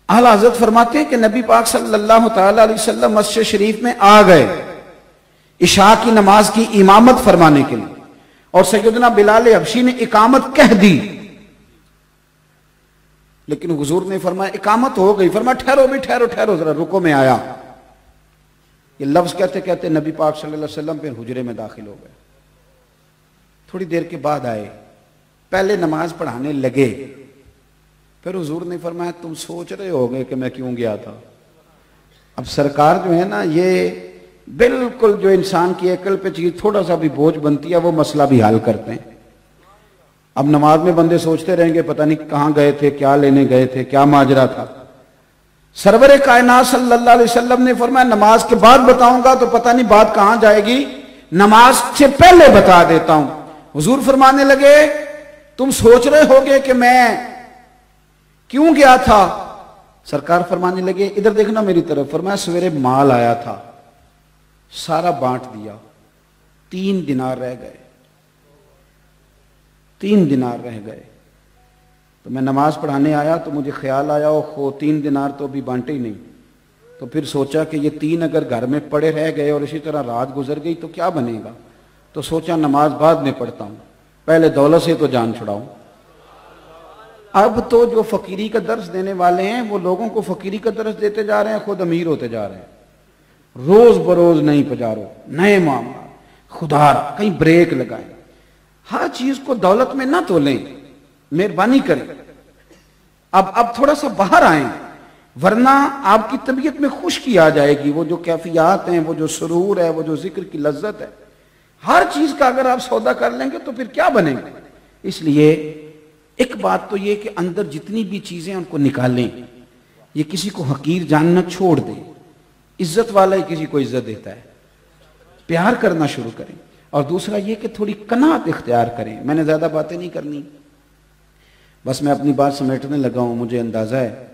اعلیٰ حضرت فرماتے ہیں کہ نبی پاک صلی اللہ تعالی علیہ وسلم مسجد شریف میں آ گئے عشاء کی نماز کی امامت فرمانے کے لیے، اور سیدنا بلال حبشی نے اقامت کہہ دی، لیکن حضور نے فرمایا اقامت ہو گئی، فرمایا ٹھہرو بھی، ٹھہرو ٹھہرو ذرا، رکو میں آیا۔ یہ لفظ کہتے کہتے نبی پاک صلی اللہ علیہ وسلم پھر حجرے میں داخل ہو گئے، تھوڑی دیر کے بعد آئے، پہلے نماز پڑھانے لگے، پھر حضور نے فرمایا تم سوچ رہے ہوگے کہ میں کیوں گیا تھا۔ اب سرکار جو ہے نا، یہ بالکل جو انسان کی عقل پہ چیز تھوڑا سا بھی بوجھ بنتی ہے وہ مسئلہ بھی حل کرتے ہیں۔ اب نماز میں بندے سوچتے رہیں گے پتہ نہیں کہاں گئے تھے، کیا لینے گئے تھے، کیا ماجرا تھا۔ سرور کائنات صلی اللہ علیہ وسلم نے فرمایا نماز کے بعد بتاؤں گا تو پتہ نہیں بات کہاں جائے گی، نماز سے پہلے بتا دیتا ہوں۔ حضور فرمانے لگے تم سوچ رہے ہوگے کہ میں کیوں گیا تھا۔ سرکار فرمانے لگے ادھر دیکھنا میری طرف، فرمایا سویرے مال آیا تھا، سارا بانٹ دیا، 3 دینار رہ گئے، 3 دینار رہ گئے، تو میں نماز پڑھانے آیا تو مجھے خیال آیا وہ 3 دینار تو ابھی بانٹے ہی نہیں، تو پھر سوچا کہ یہ 3 اگر گھر میں پڑے رہ گئے اور اسی طرح رات گزر گئی تو کیا بنے گا، تو سوچا نماز بعد میں پڑھتا ہوں، پہلے دولت سے تو جان چھڑاؤں۔ اب تو جو فقیری کا درس دینے والے ہیں وہ لوگوں کو فقیری کا درس دیتے جا رہے ہیں، خود امیر ہوتے جا رہے ہیں۔ روز بروز نئی پجارو، نئے معاملہ، خدا را کہیں بریک لگائیں، ہر چیز کو دولت میں نہ تولیں، مہربانی کریں۔ اب تھوڑا سا باہر آئیں، ورنہ آپ کی طبیعت میں خشکی آ جائے گی۔ وہ جو کیفیات ہیں، وہ جو سرور ہے، وہ جو ذکر کی لذت ہے، ہر چیز کا اگر آپ سودا کر لیں گے تو پھر کیا بنے گا۔ اس لیے ایک بات تو یہ کہ اندر جتنی بھی چیزیں ان کو نکالیں، یہ کسی کو حقیر جاننا چھوڑ دیں، عزت والا ہی کسی کو عزت دیتا ہے، پیار کرنا شروع کریں۔ اور دوسرا یہ کہ تھوڑی قناعت اختیار کریں۔ میں نے زیادہ باتیں نہیں کرنی، بس میں اپنی بات سمیٹنے لگا ہوں۔ مجھے اندازہ ہے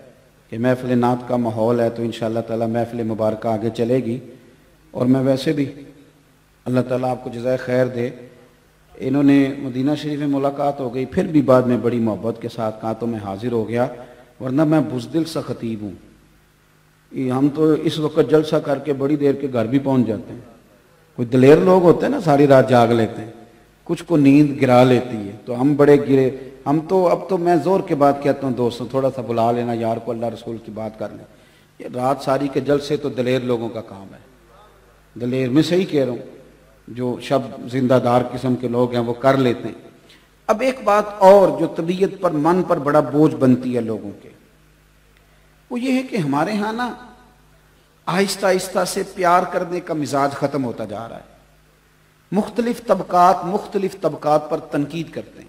کہ محفل نعت کا ماحول ہے تو انشاءاللہ تعالی محفل مبارکہ آگے چلے گی، اور میں ویسے بھی اللہ تعالیٰ آپ کو جزائے خیر دے، انہوں نے مدینہ شریف میں ملاقات ہو گئی، پھر بھی بعد میں بڑی محبت کے ساتھ کہا تو میں حاضر ہو گیا، ورنہ میں بزدل سا خطیب ہوں۔ ہم تو اس وقت جلسہ کر کے بڑی دیر کے گھر بھی پہنچ جاتے ہیں۔ کوئی دلیر لوگ ہوتے ہیں نا ساری رات جاگ لیتے ہیں، کچھ کو نیند گرا لیتی ہے، تو ہم بڑے گرے، ہم تو اب تو میں زور کے بعد کہتا ہوں دوستوں تھوڑا سا بلا لینا یار کو، اللہ رسول کی بات کر لیں۔ یہ رات ساری کے جلسے تو دلیر لوگوں کا کام ہے، دلیر میں صحیح کہہ رہا ہوں، جو شب زندہ دار قسم کے لوگ ہیں وہ کر لیتے ہیں۔ اب ایک بات اور جو طبیعت پر، من پر بڑا بوجھ بنتی ہے لوگوں کے، وہ یہ ہے کہ ہمارے ہاں نا آہستہ آہستہ سے پیار کرنے کا مزاج ختم ہوتا جا رہا ہے۔ مختلف طبقات پر تنقید کرتے ہیں،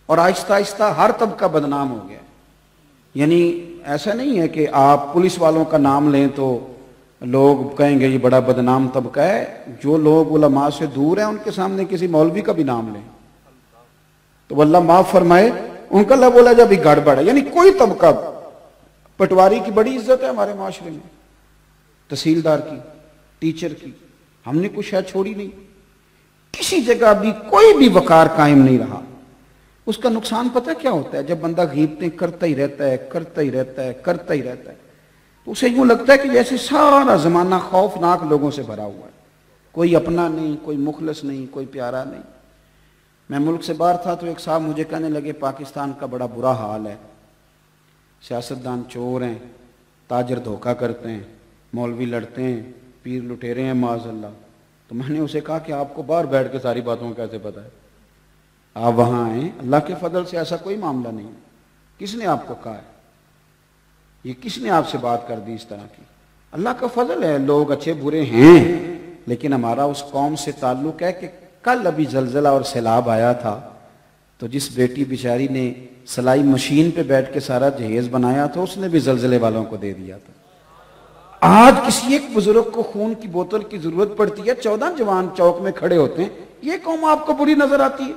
اور آہستہ آہستہ ہر طبقہ بدنام ہو گیا۔ یعنی ایسا نہیں ہے کہ آپ پولیس والوں کا نام لیں تو لوگ کہیں گے یہ بڑا بدنام طبقہ ہے، جو لوگ علماء سے دور ہیں ان کے سامنے کسی مولوی کا بھی نام لیں تو اللہ معاف فرمائے ان کا اللہ بولا جب بھی گڑبڑ ہے۔ یعنی کوئی طبقہ، پٹواری کی بڑی عزت ہے ہمارے معاشرے میں، تحصیلدار کی، ٹیچر کی، ہم نے کوئی شاید چھوڑی نہیں، کسی جگہ بھی کوئی بھی وقار قائم نہیں رہا۔ اس کا نقصان پتہ کیا ہوتا ہے؟ جب بندہ غیبتیں کرتا ہی رہتا ہے، کرتا ہی رہتا ہے، کرتا ہی رہتا ہے، تو اسے یوں لگتا ہے کہ جیسے سارا زمانہ خوفناک لوگوں سے بھرا ہوا ہے، کوئی اپنا نہیں، کوئی مخلص نہیں، کوئی پیارا نہیں۔ میں ملک سے باہر تھا تو ایک صاحب مجھے کہنے لگے پاکستان کا بڑا برا حال ہے، سیاستدان چور ہیں، تاجر دھوکہ کرتے ہیں، مولوی لڑتے ہیں، پیر لٹیرے ہیں معاذ اللہ۔ تو میں نے اسے کہا کہ آپ کو باہر بیٹھ کے ساری باتوں کا کیسے پتہ ہے؟ آپ وہاں آئیں، اللہ کے فضل سے ایسا کوئی معاملہ نہیں ہے۔ کس نے آپ کو کہا ہے؟ یہ کس نے آپ سے بات کر دی اس طرح کی؟ اللہ کا فضل ہے، لوگ اچھے برے ہیں، لیکن ہمارا اس قوم سے تعلق ہے کہ کل ابھی زلزلہ اور سیلاب آیا تھا تو جس بیٹی بیچاری نے سلائی مشین پہ بیٹھ کے سارا جہیز بنایا تھا اس نے بھی زلزلے والوں کو دے دیا تھا۔ آج کسی ایک بزرگ کو خون کی بوتل کی ضرورت پڑتی ہے، 14 جوان چوک میں کھڑے ہوتے ہیں، یہ قوم آپ کو بری نظر آتی ہے؟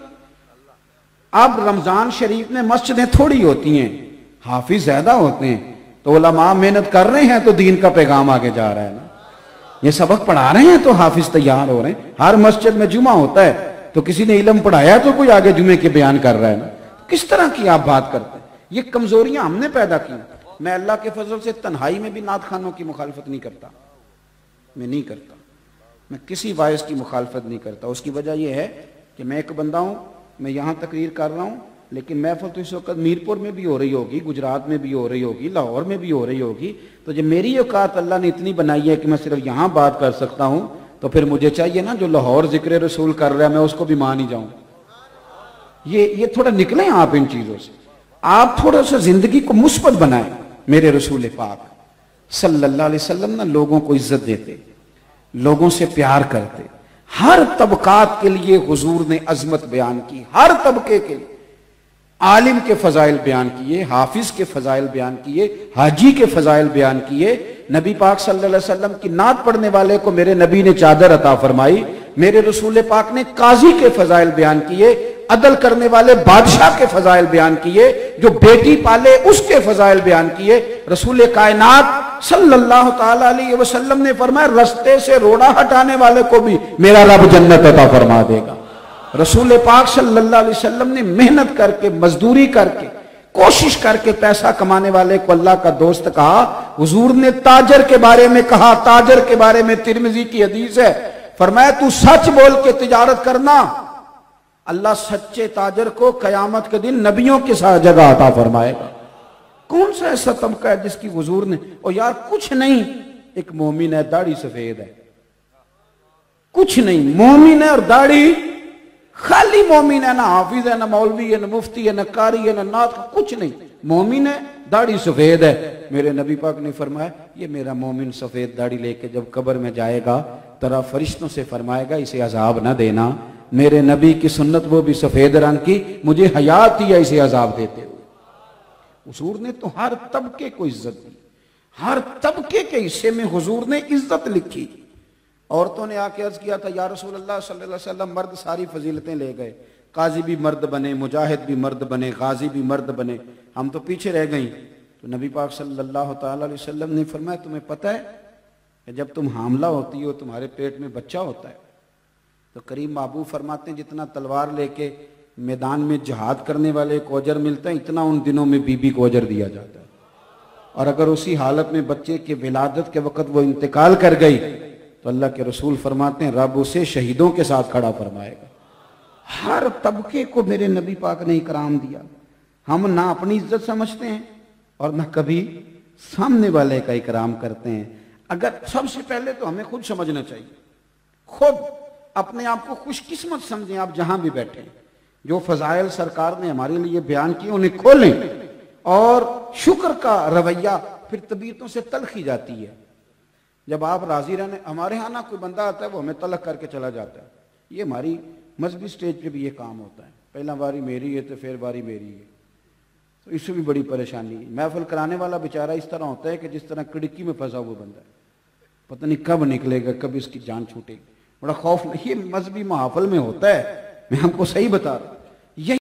اب رمضان شریف میں مسجدیں تھوڑی ہوتی ہیں، حافظ زیادہ ہوتے ہیں، تو علماء محنت کر رہے ہیں تو دین کا پیغام آگے جا رہا ہے نا۔ یہ سبق پڑھا رہے ہیں تو حافظ تیار ہو رہے ہیں۔ ہر مسجد میں جمعہ ہوتا ہے تو کسی نے علم پڑھایا تو کوئی آگے جمعے کے بیان کر رہا ہے نا۔ کس طرح کی آپ بات کرتے ہیں؟ یہ کمزوریاں ہم نے پیدا کی. میں اللہ کے فضل سے تنہائی میں بھی نعت خوانوں کی مخالفت نہیں کرتا, میں نہیں کرتا, میں کسی وائس کی مخالفت نہیں کرتا. اس کی وجہ یہ ہے کہ میں ایک بندہ ہوں, میں یہاں تقریر کر رہا ہوں, لیکن محفل تو اس وقت میرپور میں بھی ہو رہی ہوگی, گجرات میں بھی ہو رہی ہوگی, لاہور میں بھی ہو رہی ہوگی. تو جب میری اوقات اللہ نے اتنی بنائی ہے کہ میں صرف یہاں بات کر سکتا ہوں, تو پھر مجھے چاہیے نا جو لاہور ذکر رسول کر رہا ہے میں اس کو بھی مان ہی جاؤں. یہ تھوڑا نکلیں آپ ان چیزوں سے, آپ تھوڑا سا زندگی کو مثبت بنائیں. میرے رسول پاک صلی اللہ علیہ وسلم نا لوگوں کو عزت دیتے, لوگوں سے پیار کرتے, ہر طبقات کے لیے حضور نے عظمت بیان کی, ہر طبقے کے لیے. عالم کے فضائل بیان کیے, حافظ کے فضائل بیان کیے, حاجی کے فضائل بیان کیے. نبی پاک صلی اللہ علیہ وسلم کی نعت پڑھنے والے کو میرے نبی نے چادر عطا فرمائی. میرے رسول پاک نے قاضی کے فضائل بیان کیے, عدل کرنے والے بادشاہ کے فضائل بیان کیے, جو بیٹی پالے اس کے فضائل بیان کیے. رسول کائنات صلی اللہ تعالی علیہ وسلم نے فرمایا رستے سے روڑا ہٹانے والے کو بھی میرا رب جنت عطا فرما دے گا. رسول پاک صلی اللہ علیہ وسلم نے محنت کر کے, مزدوری کر کے, کوشش کر کے پیسہ کمانے والے کو اللہ کا دوست کہا. حضور نے تاجر کے بارے میں کہا, تاجر کے بارے میں ترمذی کی حدیث ہے, فرمایا تو سچ بول کے تجارت کرنا, اللہ سچے تاجر کو قیامت کے دن نبیوں کے ساتھ جگہ عطا فرمائے گا. کون سا ایسا طبقہ ہے جس کی حضور نے, اور یار کچھ نہیں, ایک مومن ہے داڑھی سفید ہے, کچھ نہیں, مومن ہے اور داڑھی, خالی مومن ہے, نہ حافظ ہے, نہ مولوی ہے, نہ مفتی ہے, نہ قاری ہے, نہ نعت, کچھ نہیں, مومن ہے, داڑھی سفید ہے. میرے نبی پاک نے فرمایا یہ میرا مومن سفید داڑھی لے کے جب قبر میں جائے گا ترا فرشتوں سے فرمائے گا اسے عذاب نہ دینا. میرے نبی کی سنت وہ بھی سفید رنگ کی, مجھے حیات ہی ہے اسے عذاب دیتے ہوئے. حضور نے تو ہر طبقے کو عزت دی, ہر طبقے کے حصے میں حضور نے عزت لکھی. عورتوں نے آ کے عرض کیا تھا یا رسول اللہ صلی اللہ علیہ وسلم, مرد ساری فضیلتیں لے گئے, قاضی بھی مرد بنے, مجاہد بھی مرد بنے, غازی بھی مرد بنے, ہم تو پیچھے رہ گئیں. تو نبی پاک صلی اللہ تعالی علیہ وسلم نے فرمایا تمہیں پتہ ہے کہ جب تم حاملہ ہوتی ہو, تمہارے پیٹ میں بچہ ہوتا ہے, تو کریم محبوب فرماتے ہیں جتنا تلوار لے کے میدان میں جہاد کرنے والے کو اجر ملتا ہے اتنا ان دنوں میں بی بی کو اجر دیا جاتا ہے. اور اگر اسی حالت میں بچے کے ولادت کے وقت وہ انتقال کر گئی تو اللہ کے رسول فرماتے ہیں رب اسے شہیدوں کے ساتھ کھڑا فرمائے گا. ہر طبقے کو میرے نبی پاک نے اکرام دیا. ہم نہ اپنی عزت سمجھتے ہیں اور نہ کبھی سامنے والے کا اکرام کرتے ہیں. اگر سب سے پہلے تو ہمیں خود سمجھنا چاہیے, خود اپنے آپ کو خوش قسمت سمجھیں. آپ جہاں بھی بیٹھیں, جو فضائل سرکار نے ہمارے لیے بیان کیے انہیں کھولیں, اور شکر کا رویہ پھر طبیعتوں سے تلخی جاتی ہے. جب آپ راضی رہنے, ہمارے ہاں نا کوئی بندہ آتا ہے وہ ہمیں تلخ کر کے چلا جاتا ہے. یہ ہماری مذہبی سٹیج پہ بھی یہ کام ہوتا ہے, پہلا باری میری ہے تو پھر باری میری ہے, تو اس سے بھی بڑی پریشانی. محفل کرانے والا بیچارہ اس طرح ہوتا ہے کہ جس طرح کڑکی میں پھنسا ہوا بندہ ہے, پتہ نہیں کب نکلے گا, کب اس کی جان چھوٹے گی. بڑا خوف, یہ مذہبی محافل میں ہوتا ہے, میں ہم کو صحیح بتا رہا ہوں.